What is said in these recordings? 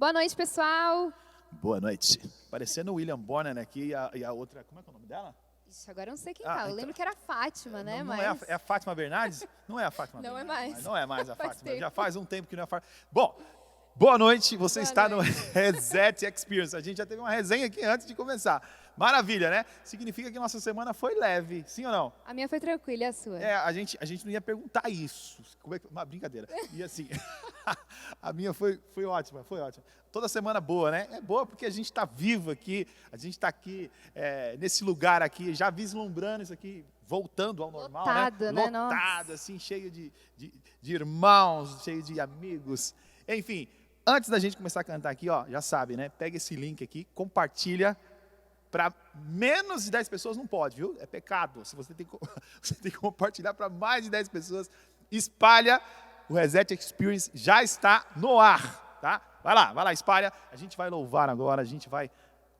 Boa noite, pessoal. Boa noite. Parecendo o William Bonner aqui e a outra, como é que é o nome dela? Ixi, agora eu não sei quem tá. Eu então, lembro que era a Fátima, né? Não mas... é a Fátima Bernardes? Não é a Fátima Não é Bernardes. mais. Não é mais a Faz Fátima. tempo. Já faz um tempo que não é a Fátima. Bom, boa noite. Você Boa está noite. no Reset Experience. A gente já teve uma resenha aqui antes de começar. Maravilha, né? Significa que nossa semana foi leve, sim ou não? A minha foi tranquila, e a sua? A gente não ia perguntar isso. Como é que... Uma brincadeira. E assim, a minha foi ótima, foi ótima. Toda semana boa, né? É boa porque a gente está vivo aqui, a gente está aqui nesse lugar aqui, já vislumbrando isso aqui, voltando ao normal, Lotado, né? né? Lotado, Nossa. assim, cheio de irmãos, cheio de amigos. Enfim, antes da gente começar a cantar aqui, ó, já sabe, né? Pega esse link aqui, compartilha. Para menos de 10 pessoas não pode, viu? É pecado. Se você tem que compartilhar para mais de 10 pessoas, espalha. O Reset Experience já está no ar, tá? Vai lá, espalha. A gente vai louvar agora, a gente vai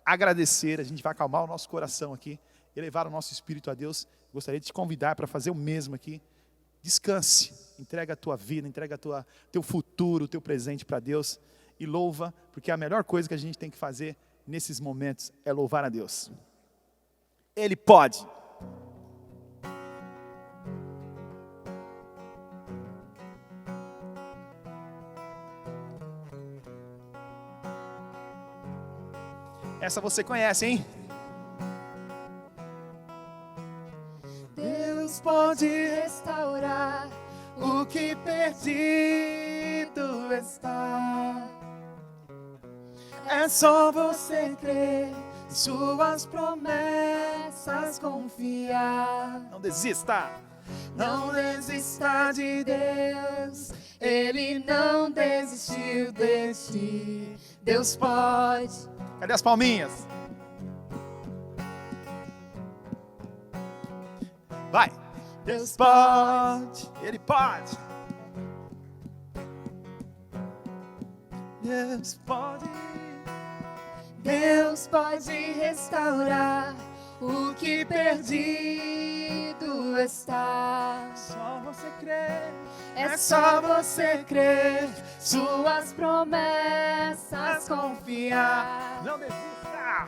agradecer, a gente vai acalmar o nosso coração aqui, elevar o nosso espírito a Deus. Gostaria de te convidar para fazer o mesmo aqui. Descanse, entrega a tua vida, entrega teu futuro, o teu presente para Deus e louva, porque a melhor coisa que a gente tem que fazer nesses momentos é louvar a Deus. Ele pode. Essa você conhece, hein? Deus pode restaurar o que perdido está. É só você crer, em suas promessas confiar. Não desista! Não desista de Deus, Ele não desistiu de ti. Deus pode. Cadê as palminhas? Vai! Deus pode, Ele pode. Deus pode. Deus pode restaurar o que perdido está. Só você crer, é só você crer, suas promessas confiar. Não desista!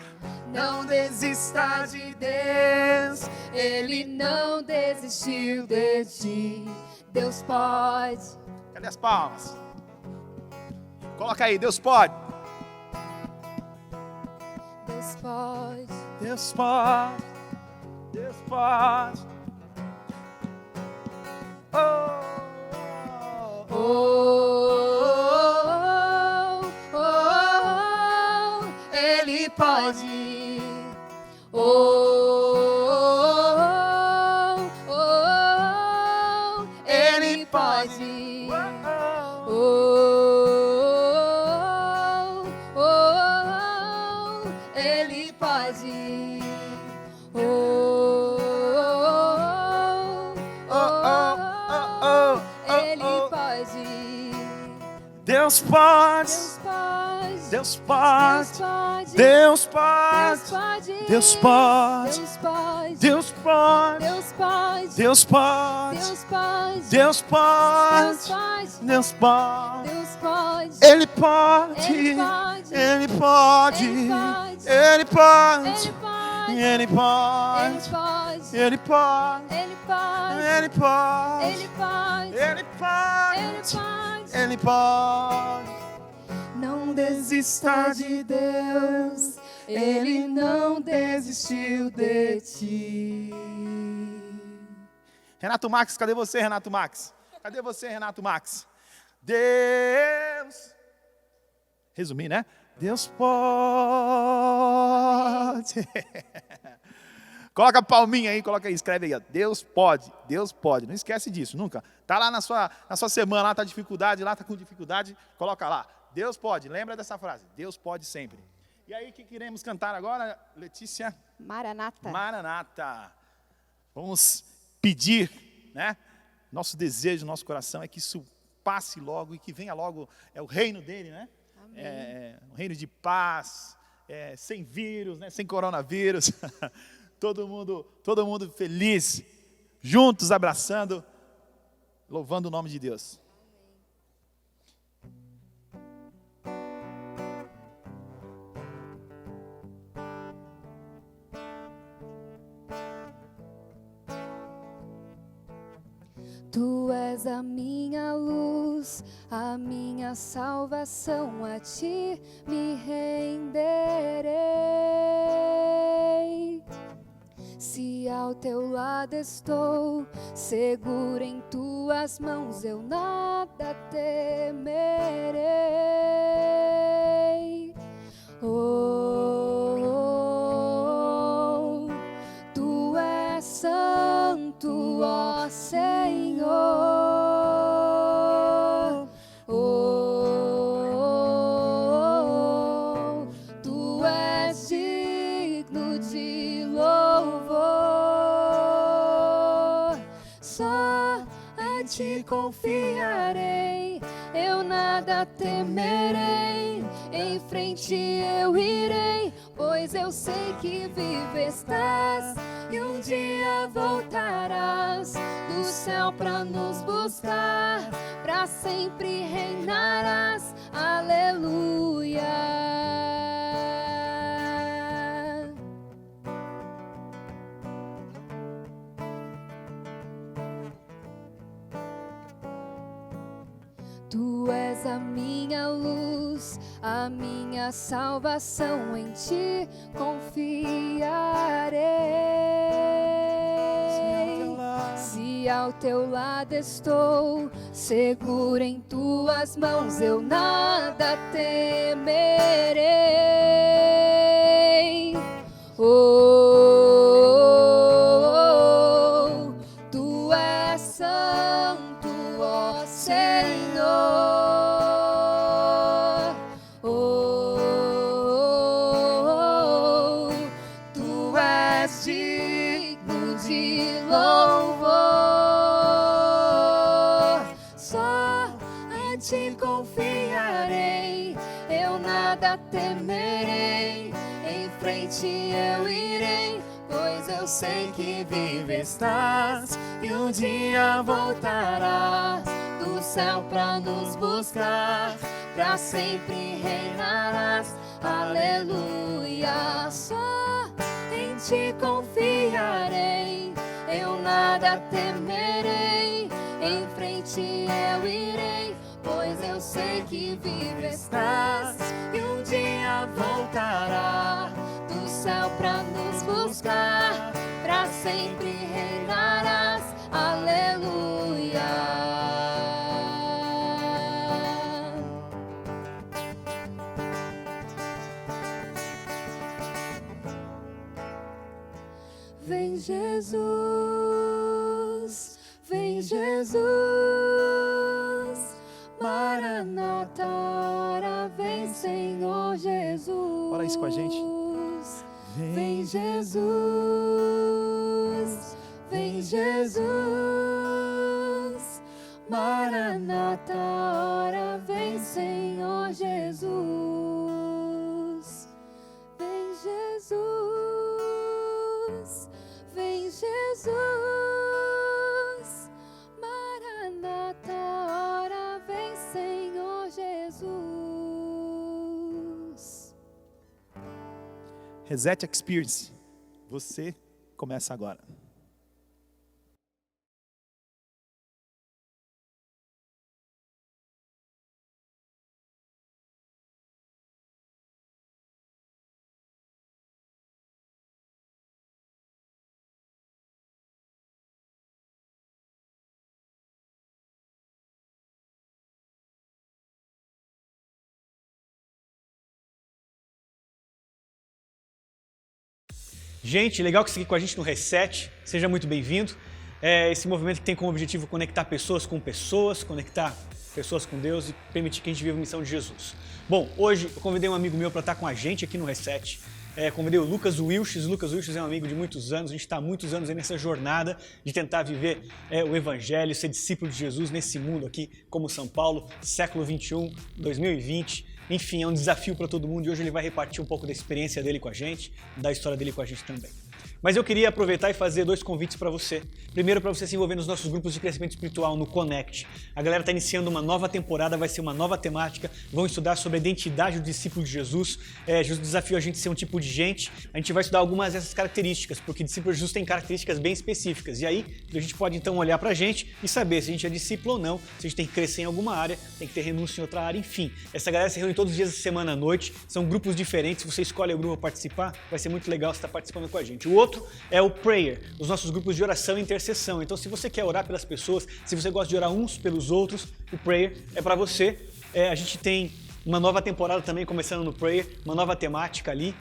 Não desista de Deus, Ele não desistiu de ti. Deus pode. Cadê as palmas? Coloca aí, Deus pode. Deus pode. Deus pode. Deus pode. Oh, oh, Oh, oh, oh, Ele pode. Oh, oh, oh, Ele pode. Oh, oh, oh, Ele pode. Oh, oh, oh, Ele pode. Deus pode. Deus pode. Deus pode. Deus Deus pode. pode. Deus pode. Deus pode. Deus pode. Deus pode. Deus pode. Deus pode. Deus pode. Deus pode. Deus pode. Ele pode. Ele pode. Ele pode. Ele pode. Ele pode. Ele pode. Ele pode. Ele pode. Ele pode. Ele pode. Ele pode. Não desista de Deus, Ele não desistiu de ti. Renato Max, cadê você, Renato Max? Cadê você, Renato Max? Deus. Resumir, né? Deus pode. Coloca a palminha aí, coloca aí, escreve aí, ó. Deus pode, Deus pode. Não esquece disso, nunca. Tá lá na sua semana, lá tá dificuldade, lá tá com dificuldade, coloca lá. Deus pode, lembra dessa frase. Deus pode sempre. E aí, o que queremos cantar agora, Letícia? Maranata. Maranata. Vamos pedir, né? Nosso desejo, nosso coração é que isso passe logo e que venha logo o reino dele, né? Amém. Um reino de paz, sem vírus, né? Sem coronavírus. Todo mundo feliz, juntos, abraçando, louvando o nome de Deus. Tu és a minha luz, a minha salvação, a ti me renderei. Se ao teu lado estou, seguro em tuas mãos, eu nada temerei. Oh, tu és santo, ó Senhor. Oh, tu és digno de louvor. Só a ti confiarei, eu nada temerei. Em frente eu irei, pois eu sei que vivo estás e um dia voltarás do céu pra nos buscar, pra sempre reinarás. Aleluia. Tu és a minha luz, a minha salvação, em ti confiarei. Se ao teu lado estou, seguro em tuas mãos, eu nada temerei. Oh, tu és santo, ó Senhor. Oh, tu és digno de louvor. Só a ti confiarei, eu nada temerei. Em frente eu irei, pois eu sei que vivo estás e um dia voltarás do céu pra nos buscar, pra sempre reinarás. Aleluia. Só em ti confiarei, eu nada temerei. Em frente eu irei, pois eu sei que vivo estás e um dia voltará do céu pra nos buscar, pra sempre reinarás. Aleluia. Vem Jesus, vem Jesus, Maranata, ora vem Senhor Jesus. Fala isso com a gente. Vem Jesus, vem Jesus, Maranata, ora vem Senhor Jesus. Vem Jesus, vem Jesus, Maranata, ora vem Senhor Jesus. Reset Experience. Você começa agora. Gente, legal que você aqui com a gente no Reset, seja muito bem-vindo. Esse movimento que tem como objetivo conectar pessoas com pessoas, conectar pessoas com Deus e permitir que a gente viva a missão de Jesus. Bom, hoje eu convidei um amigo meu para estar com a gente aqui no Reset. Convidei o Lucas Wilches. O Lucas Wilches é um amigo de muitos anos, a gente está há muitos anos aí nessa jornada de tentar viver o Evangelho, ser discípulo de Jesus nesse mundo aqui, como São Paulo, século 21, 2020. Enfim, é um desafio para todo mundo e hoje ele vai repartir um pouco da experiência dele com a gente, da história dele com a gente também. Mas eu queria aproveitar e fazer 2 convites para você. Primeiro, para você se envolver nos nossos grupos de crescimento espiritual no Connect. A galera está iniciando uma nova temporada, vai ser uma nova temática. Vão estudar sobre a identidade do discípulo de Jesus. Jesus desafiou a gente a ser um tipo de gente. A gente vai estudar algumas dessas características, porque discípulo de Jesus tem características bem específicas. E aí, a gente pode então olhar para a gente e saber se a gente é discípulo ou não, se a gente tem que crescer em alguma área, tem que ter renúncia em outra área, enfim. Essa galera se reúne todos os dias da semana à noite, são grupos diferentes, você escolhe o grupo para participar, vai ser muito legal você estar participando com a gente. O outro é o Prayer, os nossos grupos de oração e intercessão. Então, se você quer orar pelas pessoas, se você gosta de orar uns pelos outros, o Prayer é para você. A gente tem uma nova temporada também começando no Prayer, uma nova temática ali,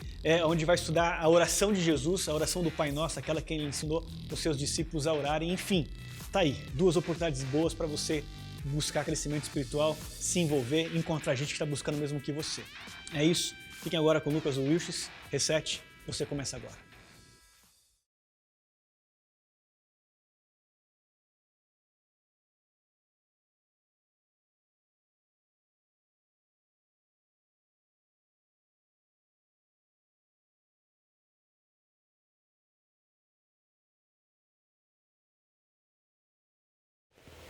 onde vai estudar a oração de Jesus, a oração do Pai Nosso, aquela que ele ensinou os seus discípulos a orarem, enfim. Tá aí, 2 oportunidades boas para você buscar crescimento espiritual, se envolver, encontrar gente que está buscando o mesmo que você. É isso. Fiquem agora com o Lucas Wilches, Reset, você começa agora.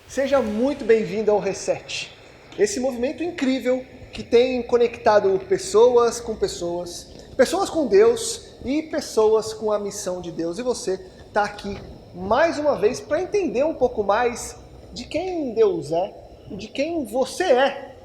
Seja muito bem-vindo ao Reset, esse movimento incrível que tem conectado pessoas com pessoas, pessoas com Deus e pessoas com a missão de Deus. E você está aqui mais uma vez para entender um pouco mais de quem Deus é e de quem você é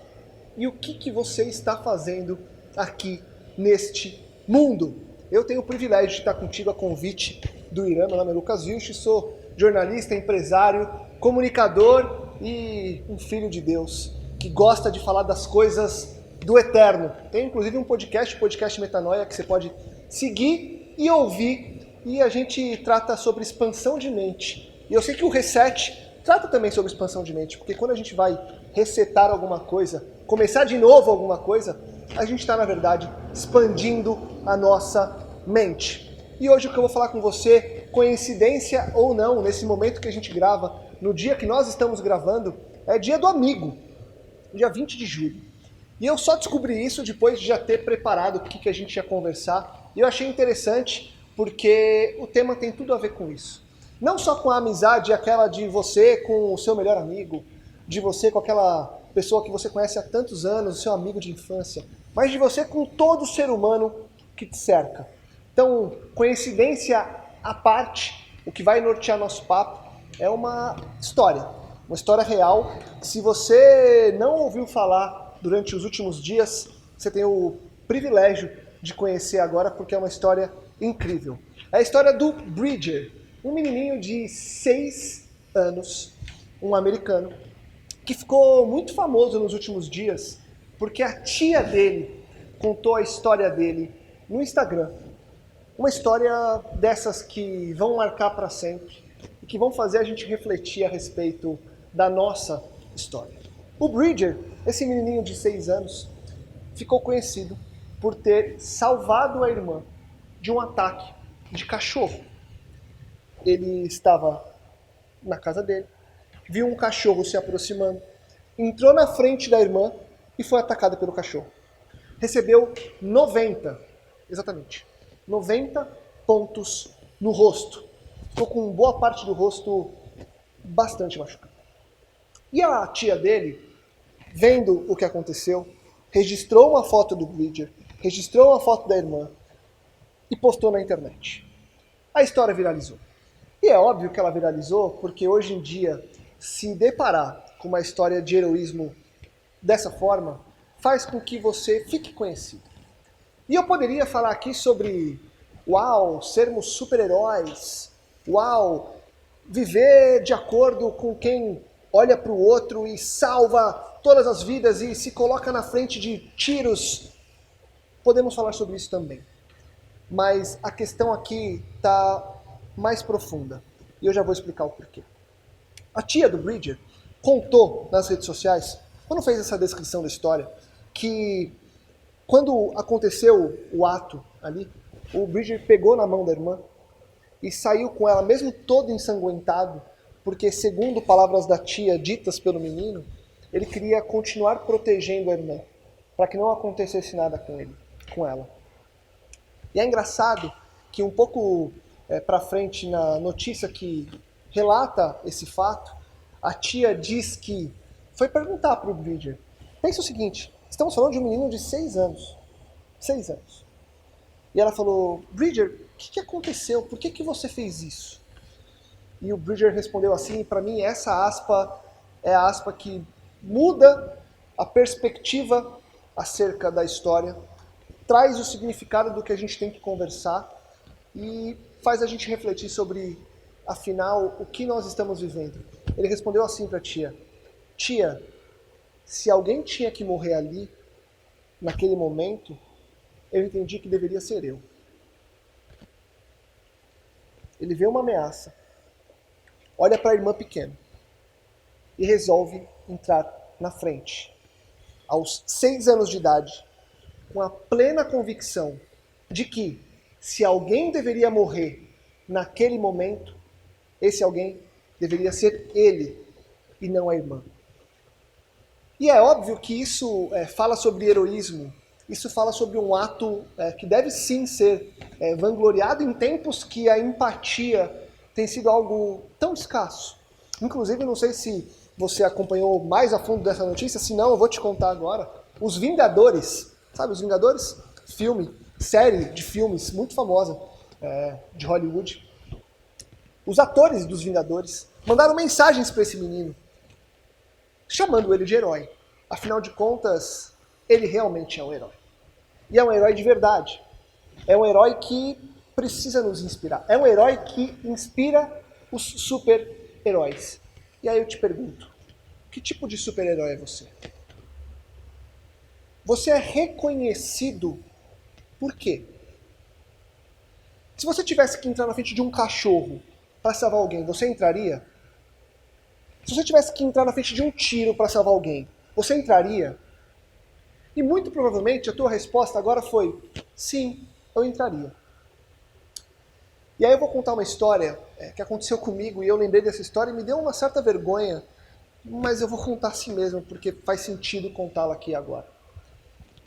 e o que você está fazendo aqui neste mundo. Eu tenho o privilégio de estar contigo a convite do Irã. Meu nome é Lucas Wilches, sou jornalista, empresário, comunicador e um filho de Deus que gosta de falar das coisas do eterno. Tem inclusive um podcast Metanoia, que você pode seguir e ouvir, e a gente trata sobre expansão de mente. E eu sei que o Reset trata também sobre expansão de mente, porque quando a gente vai resetar alguma coisa, começar de novo alguma coisa, a gente está, na verdade, expandindo a nossa mente. E hoje o que eu vou falar com você, coincidência ou não, nesse momento que a gente grava, no dia que nós estamos gravando, é dia do amigo, dia 20 de julho. E eu só descobri isso depois de já ter preparado o que a gente ia conversar. E eu achei interessante porque o tema tem tudo a ver com isso. Não só com a amizade, aquela de você com o seu melhor amigo, de você com aquela pessoa que você conhece há tantos anos, o seu amigo de infância, mas de você com todo ser humano que te cerca. Então, coincidência à parte, o que vai nortear nosso papo é uma história real. Se você não ouviu falar durante os últimos dias, você tem o privilégio de conhecer agora, porque é uma história incrível. É a história do Bridger, um menininho de 6 anos, um americano, que ficou muito famoso nos últimos dias, porque a tia dele contou a história dele no Instagram. Uma história dessas que vão marcar para sempre, que vão fazer a gente refletir a respeito da nossa história. O Bridger, esse menininho de 6 anos, ficou conhecido por ter salvado a irmã de um ataque de cachorro. Ele estava na casa dele, viu um cachorro se aproximando, entrou na frente da irmã e foi atacado pelo cachorro. Recebeu 90 pontos no rosto. Ficou com boa parte do rosto bastante machucado. E a tia dele, vendo o que aconteceu, registrou uma foto do Bridger, registrou uma foto da irmã e postou na internet. A história viralizou. E é óbvio que ela viralizou porque hoje em dia, se deparar com uma história de heroísmo dessa forma, faz com que você fique conhecido. E eu poderia falar aqui sobre, uau, sermos super-heróis, uau, viver de acordo com quem olha para o outro e salva todas as vidas e se coloca na frente de tiros. Podemos falar sobre isso também. Mas a questão aqui está mais profunda. E eu já vou explicar o porquê. A tia do Bridger contou nas redes sociais, quando fez essa descrição da história, que quando aconteceu o ato ali, o Bridger pegou na mão da irmã e saiu com ela, mesmo todo ensanguentado, porque, segundo palavras da tia ditas pelo menino, ele queria continuar protegendo a irmã, para que não acontecesse nada com ela. E é engraçado que um pouco para frente na notícia que relata esse fato, a tia diz que foi perguntar para o Bridger. Pensa o seguinte, estamos falando de um menino de 6 anos. 6 anos. E ela falou, Bridger, o que aconteceu? Por que você fez isso? E o Bridger respondeu assim, para mim essa aspa é a aspa que muda a perspectiva acerca da história, traz o significado do que a gente tem que conversar e faz a gente refletir sobre, afinal, o que nós estamos vivendo. Ele respondeu assim para a tia, tia, se alguém tinha que morrer ali, naquele momento, eu entendi que deveria ser eu. Ele vê uma ameaça, olha para a irmã pequena e resolve entrar na frente. Aos 6 anos de idade, com a plena convicção de que, se alguém deveria morrer naquele momento, esse alguém deveria ser ele e não a irmã. E é óbvio que isso fala sobre heroísmo, isso fala sobre um ato que deve sim ser vangloriado em tempos que a empatia tem sido algo tão escasso. Inclusive, não sei se você acompanhou mais a fundo dessa notícia, se não, eu vou te contar agora. Os Vingadores, sabe os Vingadores? Filme, série de filmes muito famosa de Hollywood. Os atores dos Vingadores mandaram mensagens para esse menino, chamando ele de herói. Afinal de contas, ele realmente é um herói. E é um herói de verdade. É um herói que precisa nos inspirar. É um herói que inspira os super-heróis. E aí eu te pergunto, que tipo de super-herói é você? Você é reconhecido por quê? Se você tivesse que entrar na frente de um cachorro para salvar alguém, você entraria? Se você tivesse que entrar na frente de um tiro para salvar alguém, você entraria? E muito provavelmente a tua resposta agora foi, sim, eu entraria. E aí eu vou contar uma história que aconteceu comigo e eu lembrei dessa história e me deu uma certa vergonha, mas eu vou contar assim mesmo, porque faz sentido contá-la aqui agora.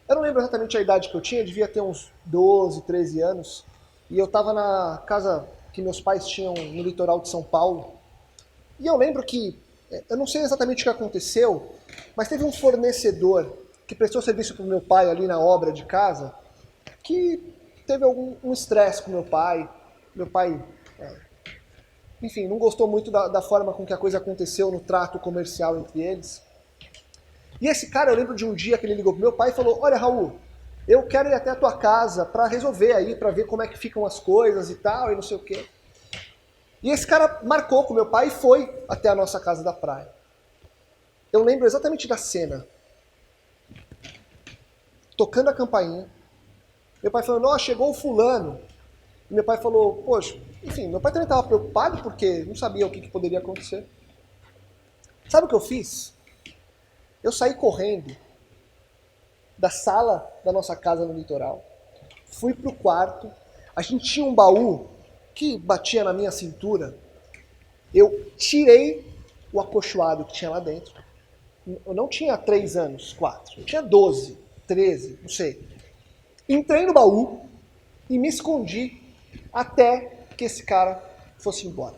Eu não lembro exatamente a idade que eu tinha, devia ter uns 12, 13 anos, e eu estava na casa que meus pais tinham no litoral de São Paulo. E eu lembro que, eu não sei exatamente o que aconteceu, mas teve um fornecedor que prestou serviço para o meu pai ali na obra de casa, que teve um estresse com meu pai. Meu pai, enfim, não gostou muito da forma com que a coisa aconteceu no trato comercial entre eles. E esse cara, eu lembro de um dia que ele ligou pro meu pai e falou, olha Raul, eu quero ir até a tua casa para resolver aí, para ver como é que ficam as coisas e tal, e não sei o quê. E esse cara marcou com meu pai e foi até a nossa casa da praia. Eu lembro exatamente da cena. Tocando a campainha, meu pai falando, ó, chegou o fulano. E meu pai falou, poxa, enfim, meu pai também estava preocupado porque não sabia o que poderia acontecer. Sabe o que eu fiz? Eu saí correndo da sala da nossa casa no litoral, fui pro quarto, a gente tinha um baú que batia na minha cintura, eu tirei o acolchoado que tinha lá dentro. Eu não tinha 3 anos, 4, eu tinha 12, 13, não sei. Entrei no baú e me escondi até que esse cara fosse embora.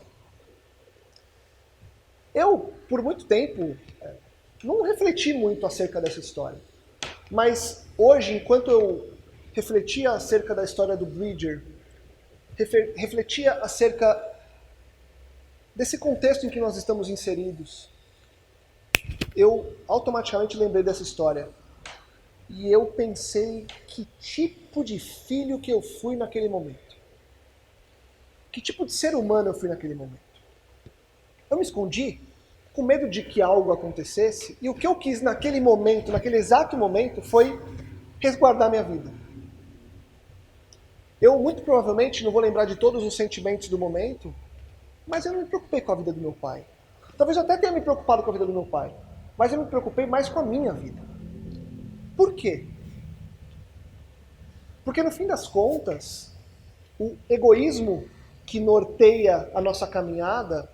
Eu, por muito tempo, não refleti muito acerca dessa história. Mas hoje, enquanto eu refletia acerca da história do Bridger, refletia acerca desse contexto em que nós estamos inseridos, eu automaticamente lembrei dessa história. E eu pensei que tipo de filho que eu fui naquele momento. Que tipo de ser humano eu fui naquele momento. Eu me escondi com medo de que algo acontecesse, e o que eu quis naquele momento, naquele exato momento, foi resguardar minha vida. Eu muito provavelmente não vou lembrar de todos os sentimentos do momento, mas eu não me preocupei com a vida do meu pai. Talvez eu até tenha me preocupado com a vida do meu pai, mas eu me preocupei mais com a minha vida. Por quê? Porque no fim das contas, o egoísmo que norteia a nossa caminhada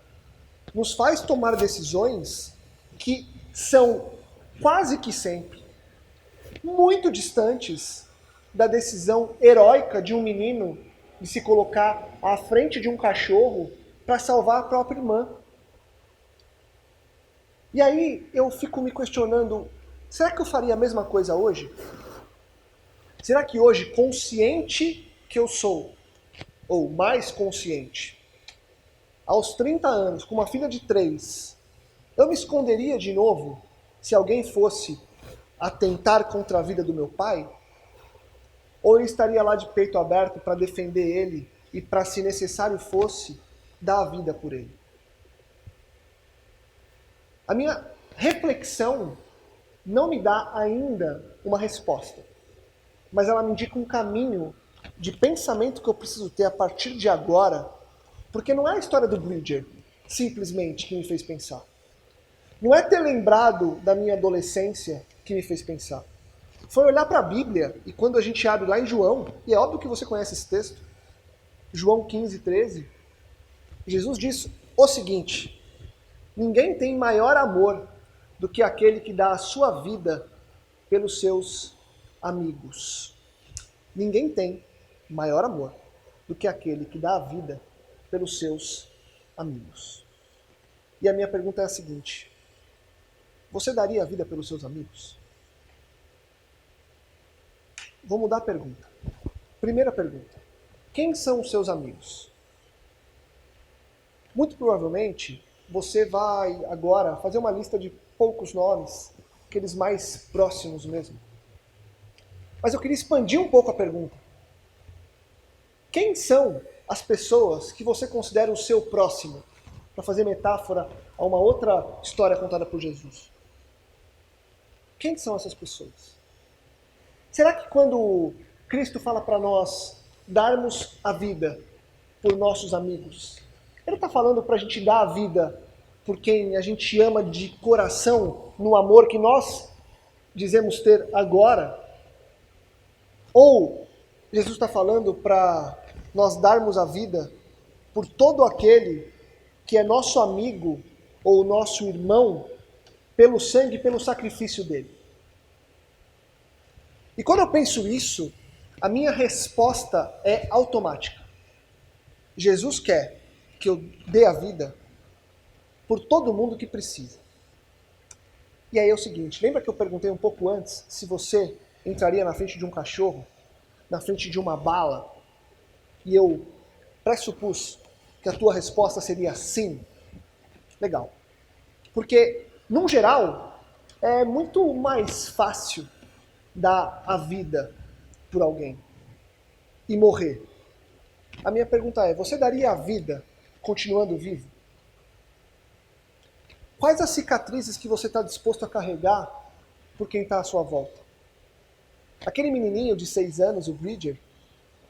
nos faz tomar decisões que são quase que sempre muito distantes da decisão heróica de um menino de se colocar à frente de um cachorro para salvar a própria irmã. E aí eu fico me questionando, será que eu faria a mesma coisa hoje? Será que hoje, consciente que eu sou, ou mais consciente, aos 30 anos, com uma filha de 3, eu me esconderia de novo se alguém fosse atentar contra a vida do meu pai? Ou eu estaria lá de peito aberto para defender ele e para, se necessário fosse, dar a vida por ele? A minha reflexão não me dá ainda uma resposta, mas ela me indica um caminho de pensamento que eu preciso ter a partir de agora, porque não é a história do Bridger, simplesmente, que me fez pensar. Não é ter lembrado da minha adolescência que me fez pensar. Foi olhar para a Bíblia, e quando a gente abre lá em João, e é óbvio que você conhece esse texto, João 15, 13, Jesus diz o seguinte: ninguém tem maior amor do que aquele que dá a sua vida pelos seus amigos. Ninguém tem maior amor do que aquele que dá a vida pelos seus amigos. E a minha pergunta é a seguinte: você daria a vida pelos seus amigos? Vou mudar a pergunta. Primeira pergunta: quem são os seus amigos? Muito provavelmente você vai agora fazer uma lista de poucos nomes, aqueles mais próximos mesmo. Mas eu queria expandir um pouco a pergunta. Quem são as pessoas que você considera o seu próximo? Para fazer metáfora a uma outra história contada por Jesus. Quem são essas pessoas? Será que quando Cristo fala para nós darmos a vida por nossos amigos, Ele está falando para a gente dar a vida por quem a gente ama de coração, no amor que nós dizemos ter agora? Ou Jesus está falando para nós darmos a vida por todo aquele que é nosso amigo ou nosso irmão pelo sangue e pelo sacrifício dele? E quando eu penso isso, a minha resposta é automática. Jesus quer que eu dê a vida por todo mundo que precisa. E aí é o seguinte, lembra que eu perguntei um pouco antes se você entraria na frente de um cachorro, na frente de uma bala, e eu pressupus que a tua resposta seria sim? Legal. Porque, num geral, é muito mais fácil dar a vida por alguém e morrer. A minha pergunta é, você daria a vida continuando vivo? Quais as cicatrizes que você está disposto a carregar por quem está à sua volta? Aquele menininho de 6 anos, o Bridger,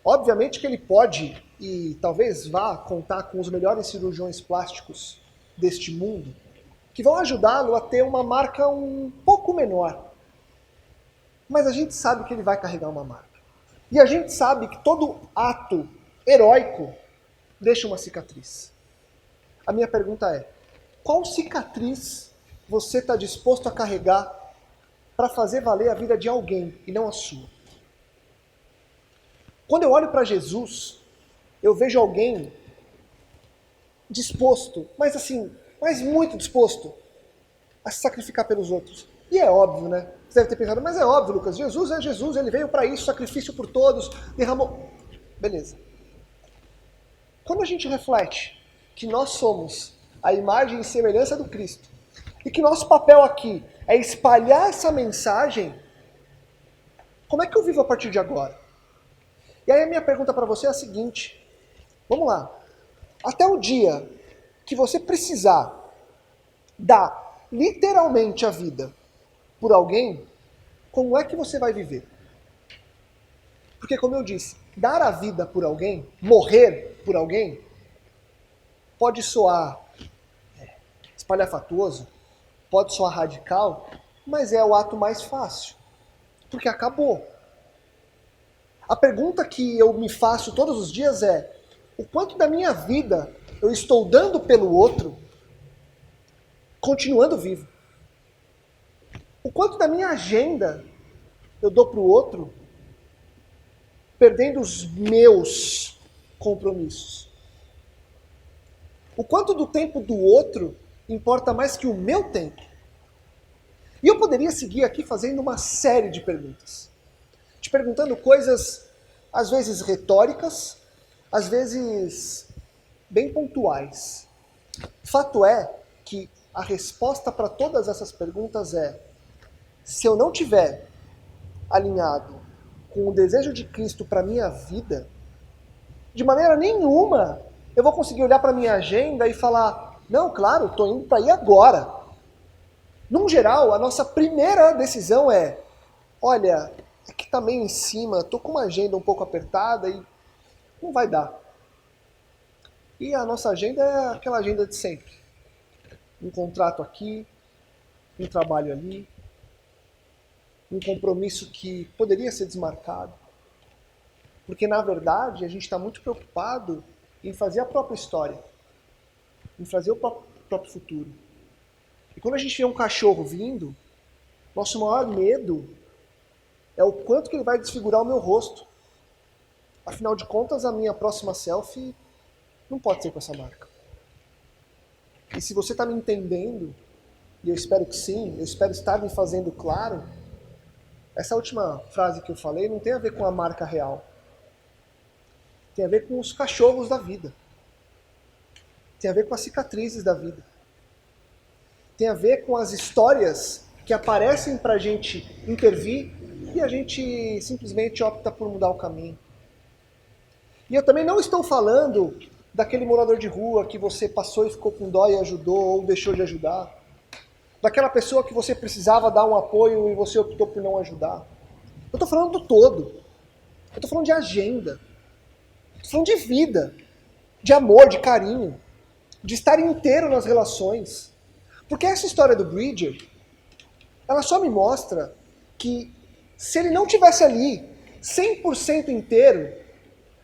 obviamente que ele pode e talvez vá contar com os melhores cirurgiões plásticos deste mundo, que vão ajudá-lo a ter uma marca um pouco menor. Mas a gente sabe que ele vai carregar uma marca. E a gente sabe que todo ato heróico deixa uma cicatriz. A minha pergunta é, qual cicatriz você está disposto a carregar para fazer valer a vida de alguém e não a sua? Quando eu olho para Jesus, eu vejo alguém disposto, mas muito disposto a se sacrificar pelos outros. E é óbvio, né? Você deve ter pensado, mas é óbvio, Lucas, Jesus é Jesus, ele veio para isso, sacrifício por todos, derramou... Beleza. Quando a gente reflete que nós somos a imagem e semelhança do Cristo, e que nosso papel aqui é espalhar essa mensagem, como é que eu vivo a partir de agora? E aí a minha pergunta para você é a seguinte, vamos lá, até o dia que você precisar dar literalmente a vida por alguém, como é que você vai viver? Porque, como eu disse, dar a vida por alguém, morrer por alguém, pode soar espalhafatoso, pode soar radical, mas é o ato mais fácil, porque acabou. A pergunta que eu me faço todos os dias é, o quanto da minha vida eu estou dando pelo outro, continuando vivo? O quanto da minha agenda eu dou para o outro, perdendo os meus compromissos. O quanto do tempo do outro importa mais que o meu tempo. E eu poderia seguir aqui fazendo uma série de perguntas. Te perguntando coisas, às vezes retóricas, às vezes bem pontuais. Fato é que a resposta para todas essas perguntas é: se eu não tiver alinhado com o desejo de Cristo para a minha vida, de maneira nenhuma eu vou conseguir olhar para a minha agenda e falar, não, claro, estou indo para aí agora. Num geral, a nossa primeira decisão é, olha, é que está meio em cima, estou com uma agenda um pouco apertada e não vai dar. E a nossa agenda é aquela agenda de sempre. Um contrato aqui, um trabalho ali, um compromisso que poderia ser desmarcado. Porque, na verdade, a gente está muito preocupado em fazer a própria história, em fazer o próprio futuro. E quando a gente vê um cachorro vindo, nosso maior medo é o quanto que ele vai desfigurar o meu rosto. Afinal de contas, a minha próxima selfie não pode ser com essa marca. E se você está me entendendo, e eu espero que sim, eu espero estar me fazendo claro, essa última frase que eu falei não tem a ver com a marca real. Tem a ver com os cachorros da vida. Tem a ver com as cicatrizes da vida. Tem a ver com as histórias que aparecem para a gente intervir e a gente simplesmente opta por mudar o caminho. E eu também não estou falando daquele morador de rua que você passou e ficou com dó e ajudou ou deixou de ajudar. Daquela pessoa que você precisava dar um apoio e você optou por não ajudar. Eu estou falando do todo. Eu estou falando de agenda. Estou falando de vida, de amor, de carinho, de estar inteiro nas relações. Porque essa história do Bridger, ela só me mostra que se ele não tivesse ali 100% inteiro,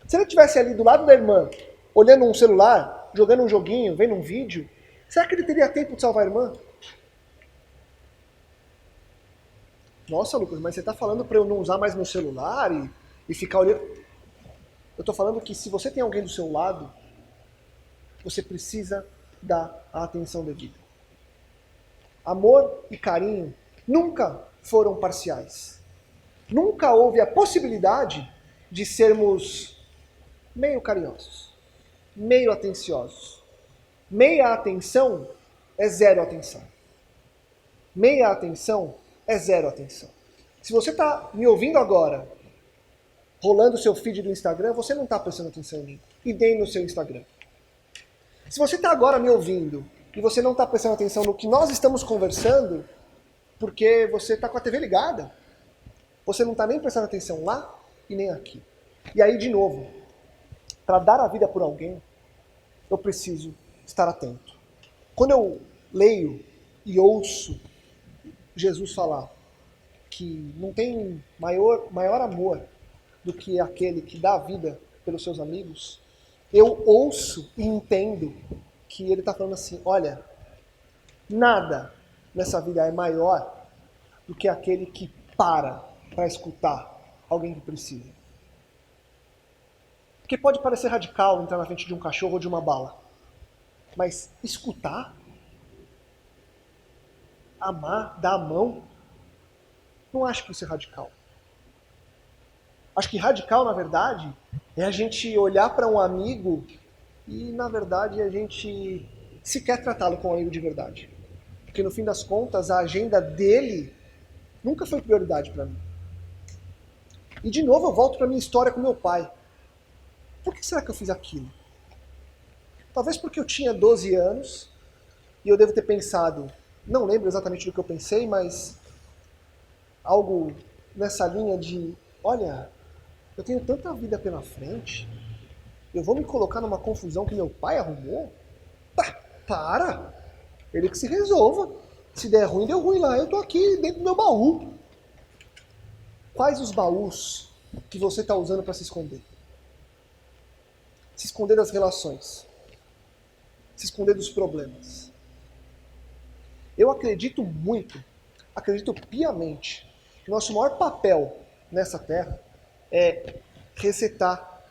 se ele tivesse ali do lado da irmã, olhando um celular, jogando um joguinho, vendo um vídeo, será que ele teria tempo de salvar a irmã? Nossa, Lucas, mas você está falando para eu não usar mais meu celular e ficar olhando... Eu estou falando que se você tem alguém do seu lado, você precisa dar a atenção devida. Amor e carinho nunca foram parciais. Nunca houve a possibilidade de sermos meio carinhosos, meio atenciosos. Meia atenção é zero atenção. Meia atenção é zero atenção. Se você está me ouvindo agora, rolando o seu feed do Instagram, você não está prestando atenção em mim. E nem no seu Instagram. Se você está agora me ouvindo e você não está prestando atenção no que nós estamos conversando, porque você está com a TV ligada, você não está nem prestando atenção lá e nem aqui. E aí, de novo, para dar a vida por alguém, eu preciso estar atento. Quando eu leio e ouço Jesus falar que não tem maior amor do que aquele que dá a vida pelos seus amigos, eu ouço e entendo que ele está falando assim, olha, nada nessa vida é maior do que aquele que para escutar alguém que precisa. Porque pode parecer radical entrar na frente de um cachorro ou de uma bala, mas escutar, amar, dar a mão, não acho que isso é radical. Acho que radical, na verdade, é a gente olhar para um amigo e, na verdade, a gente sequer tratá-lo como um amigo de verdade. Porque, no fim das contas, a agenda dele nunca foi prioridade para mim. E, de novo, eu volto para a minha história com meu pai. Por que será que eu fiz aquilo? Talvez porque eu tinha 12 anos e eu devo ter pensado, não lembro exatamente do que eu pensei, mas algo nessa linha de, olha, eu tenho tanta vida pela frente, eu vou me colocar numa confusão que meu pai arrumou? Para! Ele que se resolva. Se der ruim, deu ruim lá. Eu tô aqui dentro do meu baú. Quais os baús que você está usando para se esconder? Se esconder das relações. Se esconder dos problemas. Eu acredito piamente, que o nosso maior papel nessa terra é resetar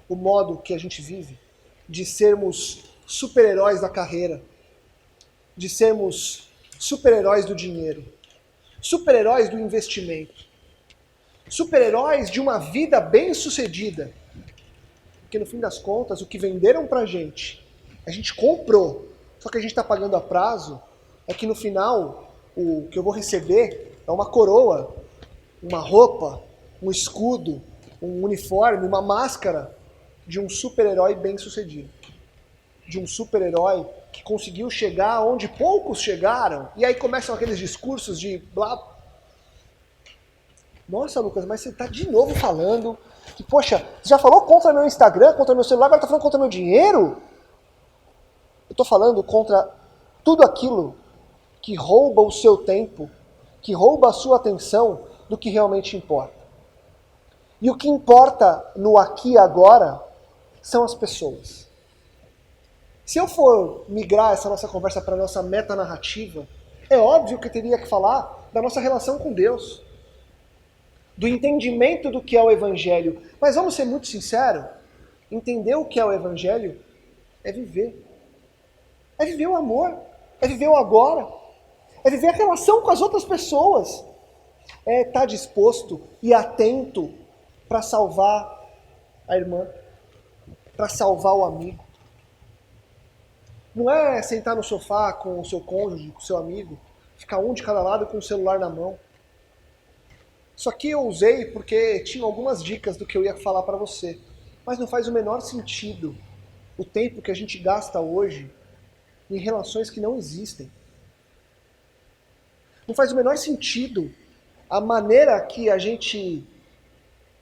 o modo que a gente vive, de sermos super-heróis da carreira, de sermos super-heróis do dinheiro, super-heróis do investimento, super-heróis de uma vida bem-sucedida. Porque no fim das contas, o que venderam pra gente, a gente comprou, só que a gente está pagando a prazo, é que no final, o que eu vou receber é uma coroa, uma roupa, um escudo, um uniforme, uma máscara de um super-herói bem-sucedido. De um super-herói que conseguiu chegar onde poucos chegaram. E aí começam aqueles discursos de blá. Nossa, Lucas, mas você está de novo falando que, poxa, você já falou contra meu Instagram, contra meu celular, agora está falando contra meu dinheiro? Eu estou falando contra tudo aquilo que rouba o seu tempo, que rouba a sua atenção do que realmente importa. E o que importa no aqui e agora são as pessoas. Se eu for migrar essa nossa conversa para a nossa metanarrativa, é óbvio que eu teria que falar da nossa relação com Deus, do entendimento do que é o Evangelho. Mas vamos ser muito sinceros, entender o que é o Evangelho é viver. É viver o amor, é viver o agora, é viver a relação com as outras pessoas. É estar disposto e atento para salvar a irmã, para salvar o amigo. Não é sentar no sofá com o seu cônjuge, com o seu amigo, ficar um de cada lado com o celular na mão. Isso aqui eu usei porque tinha algumas dicas do que eu ia falar para você. Mas não faz o menor sentido o tempo que a gente gasta hoje em relações que não existem. Não faz o menor sentido a maneira que a gente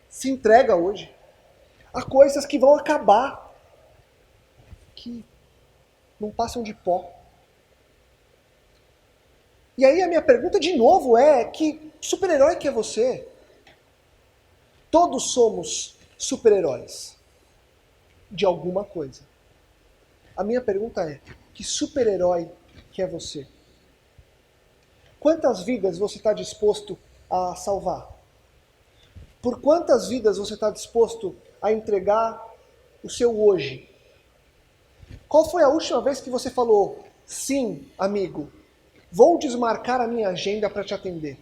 se entrega hoje a coisas que vão acabar, que não passam de pó. E aí a minha pergunta de novo é: que super-herói que é você? Todos somos super-heróis de alguma coisa. A minha pergunta é: que super-herói que é você? Quantas vidas você está disposto a salvar? Por quantas vidas você está disposto a entregar o seu hoje? Qual foi a última vez que você falou: sim, amigo, vou desmarcar a minha agenda para te atender?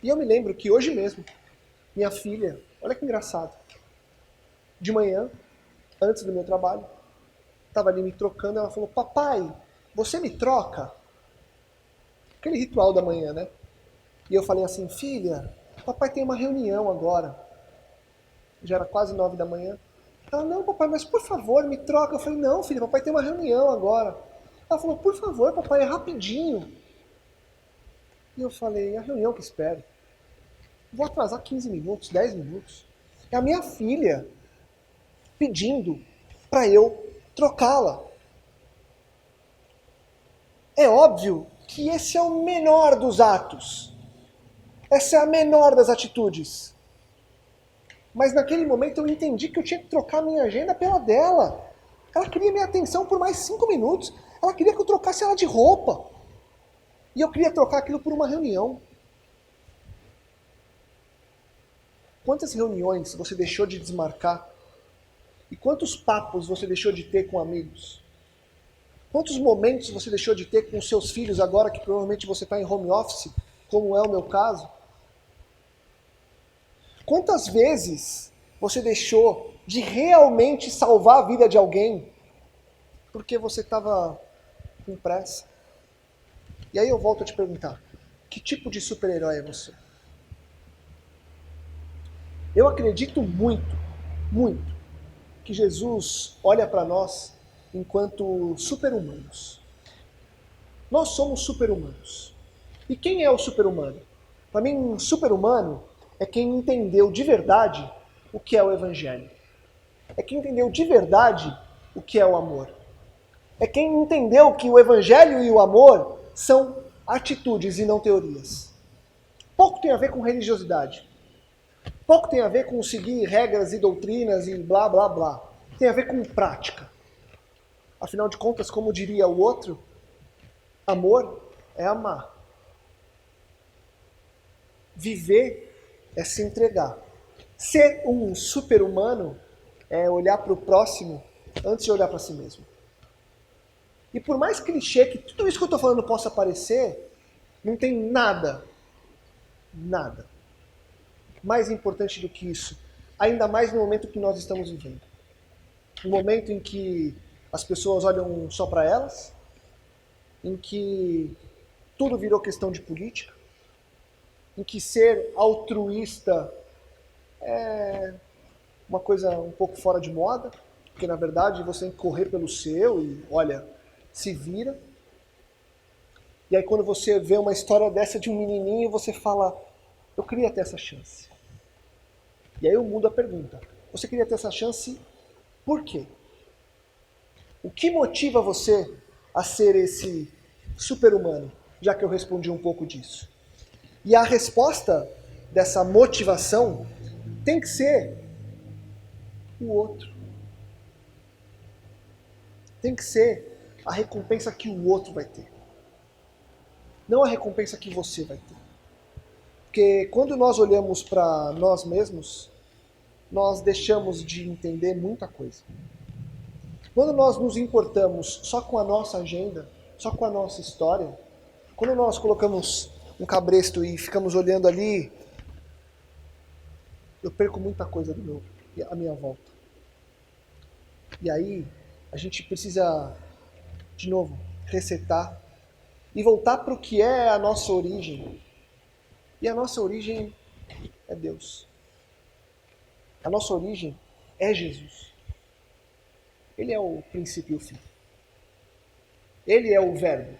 E eu me lembro que hoje mesmo, minha filha, olha que engraçado, de manhã, antes do meu trabalho, estava ali me trocando, ela falou: papai, você me troca? Aquele ritual da manhã, né? E eu falei assim: filha, papai tem uma reunião agora. Já era quase 9 da manhã. Ela: não, papai, mas por favor, me troca. Eu falei: não, filha, papai tem uma reunião agora. Ela falou: por favor, papai, é rapidinho. E eu falei: a reunião que espero. Vou atrasar 15 minutos, 10 minutos. É a minha filha pedindo para eu trocá-la. É óbvio que esse é o menor dos atos. Essa é a menor das atitudes. Mas naquele momento eu entendi que eu tinha que trocar minha agenda pela dela. Ela queria minha atenção por mais 5 minutos. Ela queria que eu trocasse ela de roupa. E eu queria trocar aquilo por uma reunião. Quantas reuniões você deixou de desmarcar? E quantos papos você deixou de ter com amigos? Quantos momentos você deixou de ter com os seus filhos agora que provavelmente você está em home office, como é o meu caso? Quantas vezes você deixou de realmente salvar a vida de alguém porque você estava com pressa? E aí eu volto a te perguntar: que tipo de super-herói é você? Eu acredito muito, muito, que Jesus olha para nós enquanto super-humanos. Nós somos super-humanos. E quem é o super-humano? Para mim, um super-humano é quem entendeu de verdade o que é o Evangelho. É quem entendeu de verdade o que é o amor. É quem entendeu que o Evangelho e o amor são atitudes e não teorias. Pouco tem a ver com religiosidade. Pouco tem a ver com seguir regras e doutrinas e blá, blá, blá. Tem a ver com prática. Afinal de contas, como diria o outro, amor é amar. Viver é se entregar. Ser um super-humano é olhar para o próximo antes de olhar para si mesmo. E por mais clichê que tudo isso que eu estou falando possa parecer, não tem nada mais importante do que isso. Ainda mais no momento que nós estamos vivendo. Um momento em que as pessoas olham só para elas, em que tudo virou questão de política, em que ser altruísta é uma coisa um pouco fora de moda, porque na verdade você tem que correr pelo seu e, olha, se vira. E aí quando você vê uma história dessa de um menininho, você fala, eu queria ter essa chance. E aí eu mudo a pergunta, você queria ter essa chance por quê? O que motiva você a ser esse super-humano? Já que eu respondi um pouco disso. E a resposta dessa motivação tem que ser o outro. Tem que ser a recompensa que o outro vai ter. Não a recompensa que você vai ter. Porque quando nós olhamos para nós mesmos, nós deixamos de entender muita coisa. Quando nós nos importamos só com a nossa agenda, só com a nossa história, quando nós colocamos um cabresto e ficamos olhando ali, eu perco muita coisa à minha volta. E aí, a gente precisa, de novo, resetar e voltar para o que é a nossa origem. E a nossa origem é Deus. A nossa origem é Jesus. Ele é o princípio e o fim. Ele é o verbo.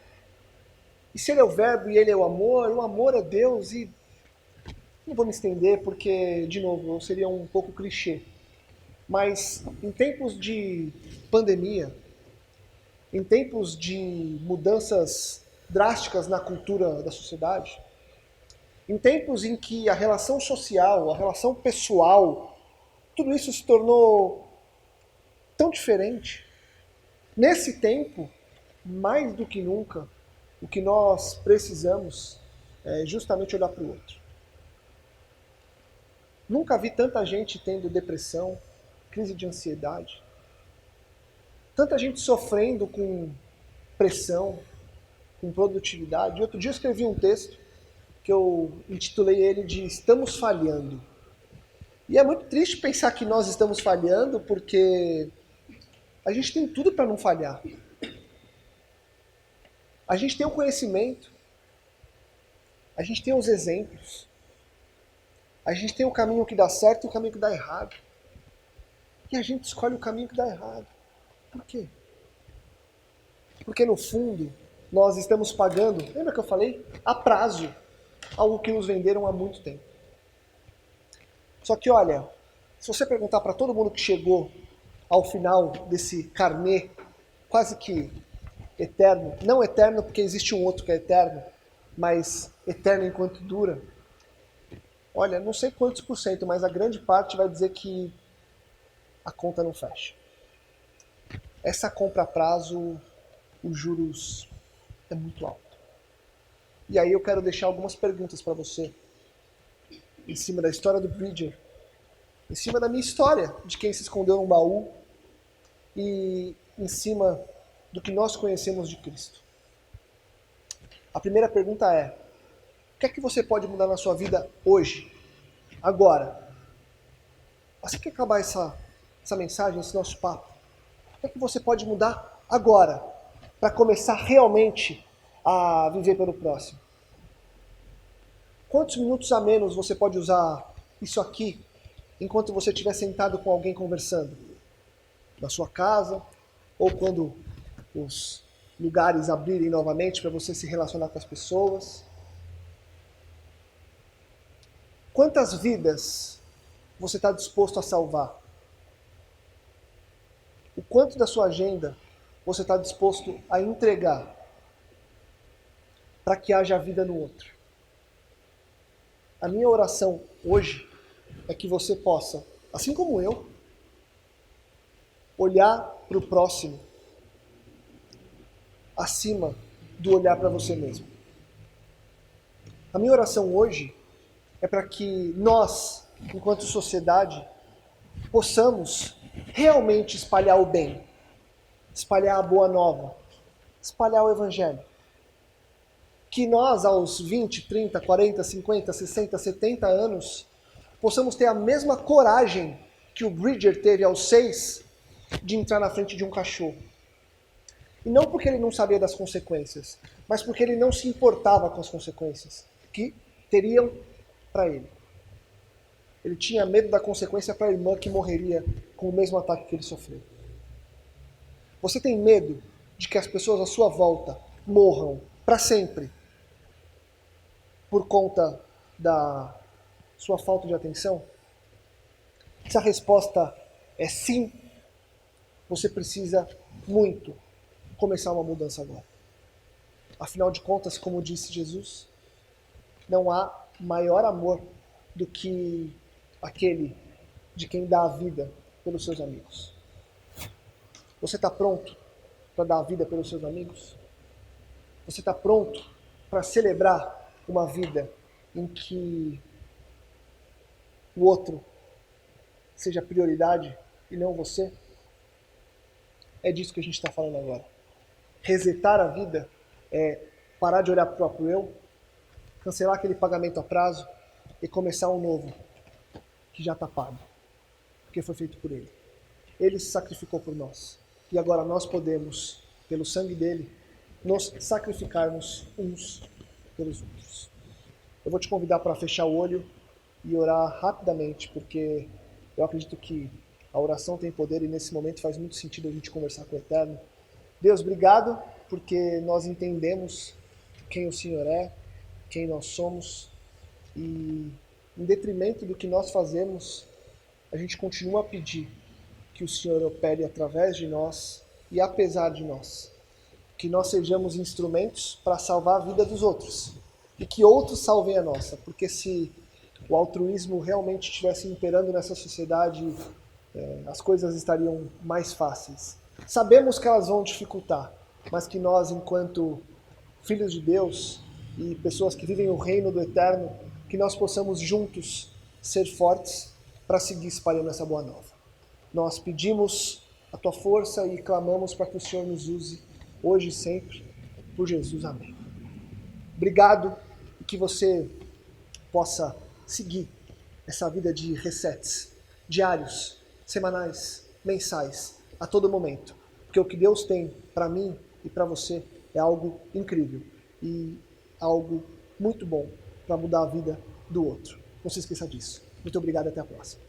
E se ele é o verbo e ele é o amor é Deus e... Não vou me estender porque, de novo, seria um pouco clichê. Mas em tempos de pandemia, em tempos de mudanças drásticas na cultura da sociedade, em tempos em que a relação social, a relação pessoal, tudo isso se tornou tão diferente. Nesse tempo, mais do que nunca, o que nós precisamos é justamente olhar para o outro. Nunca vi tanta gente tendo depressão, crise de ansiedade, tanta gente sofrendo com pressão, com produtividade. Outro dia eu escrevi um texto que eu intitulei ele de Estamos Falhando. E é muito triste pensar que nós estamos falhando porque a gente tem tudo para não falhar. A gente tem o conhecimento, a gente tem os exemplos, a gente tem o caminho que dá certo e o caminho que dá errado. E a gente escolhe o caminho que dá errado. Por quê? Porque no fundo, nós estamos pagando, lembra que eu falei? A prazo, algo que nos venderam há muito tempo. Só que olha, se você perguntar para todo mundo que chegou ao final desse carnê, quase que eterno, não eterno porque existe um outro que é eterno, mas eterno enquanto dura, olha, não sei quantos por cento, mas a grande parte vai dizer que a conta não fecha. Essa compra a prazo, os juros é muito alto. E aí eu quero deixar algumas perguntas para você, em cima da história do Bridger, em cima da minha história, de quem se escondeu num baú, e em cima do que nós conhecemos de Cristo. A primeira pergunta é, o que é que você pode mudar na sua vida hoje, agora? Assim que acabar essa mensagem, esse nosso papo, o que é que você pode mudar agora, para começar realmente a viver pelo próximo? Quantos minutos a menos você pode usar isso aqui, enquanto você estiver sentado com alguém conversando? Na sua casa, ou quando os lugares abrirem novamente para você se relacionar com as pessoas? Quantas vidas você está disposto a salvar? O quanto da sua agenda você está disposto a entregar para que haja vida no outro? A minha oração hoje é que você possa, assim como eu, olhar para o próximo acima do olhar para você mesmo. A minha oração hoje é para que nós, enquanto sociedade, possamos realmente espalhar o bem, espalhar a boa nova, espalhar o evangelho. Que nós, aos 20, 30, 40, 50, 60, 70 anos, possamos ter a mesma coragem que o Bridger teve aos 6 de entrar na frente de um cachorro. E não porque ele não sabia das consequências, mas porque ele não se importava com as consequências que teriam para ele. Ele tinha medo da consequência para a irmã que morreria com o mesmo ataque que ele sofreu. Você tem medo de que as pessoas à sua volta morram para sempre por conta da sua falta de atenção? Se a resposta é sim, você precisa muito começar uma mudança agora. Afinal de contas, como disse Jesus, não há maior amor do que aquele de quem dá a vida pelos seus amigos. Você está pronto para dar a vida pelos seus amigos? Você está pronto para celebrar uma vida em que o outro seja prioridade e não você? É disso que a gente está falando agora. Resetar a vida é parar de olhar para o próprio eu, cancelar aquele pagamento a prazo e começar um novo, que já está pago, porque foi feito por Ele. Ele se sacrificou por nós. E agora nós podemos, pelo sangue dele, nos sacrificarmos uns pelos outros. Eu vou te convidar para fechar o olho e orar rapidamente, porque eu acredito que a oração tem poder e nesse momento faz muito sentido a gente conversar com o Eterno. Deus, obrigado, porque nós entendemos quem o Senhor é, quem nós somos, e em detrimento do que nós fazemos, a gente continua a pedir que o Senhor opere através de nós e apesar de nós. Que nós sejamos instrumentos para salvar a vida dos outros e que outros salvem a nossa, porque se o altruísmo realmente estivesse imperando nessa sociedade, as coisas estariam mais fáceis. Sabemos que elas vão dificultar, mas que nós, enquanto filhos de Deus e pessoas que vivem o reino do Eterno, que nós possamos juntos ser fortes para seguir espalhando essa boa nova. Nós pedimos a tua força e clamamos para que o Senhor nos use hoje e sempre, por Jesus. Amém. Obrigado e que você possa seguir essa vida de resets diários, semanais, mensais, a todo momento. Porque o que Deus tem para mim e para você é algo incrível e algo muito bom para mudar a vida do outro. Não se esqueça disso. Muito obrigado e até a próxima.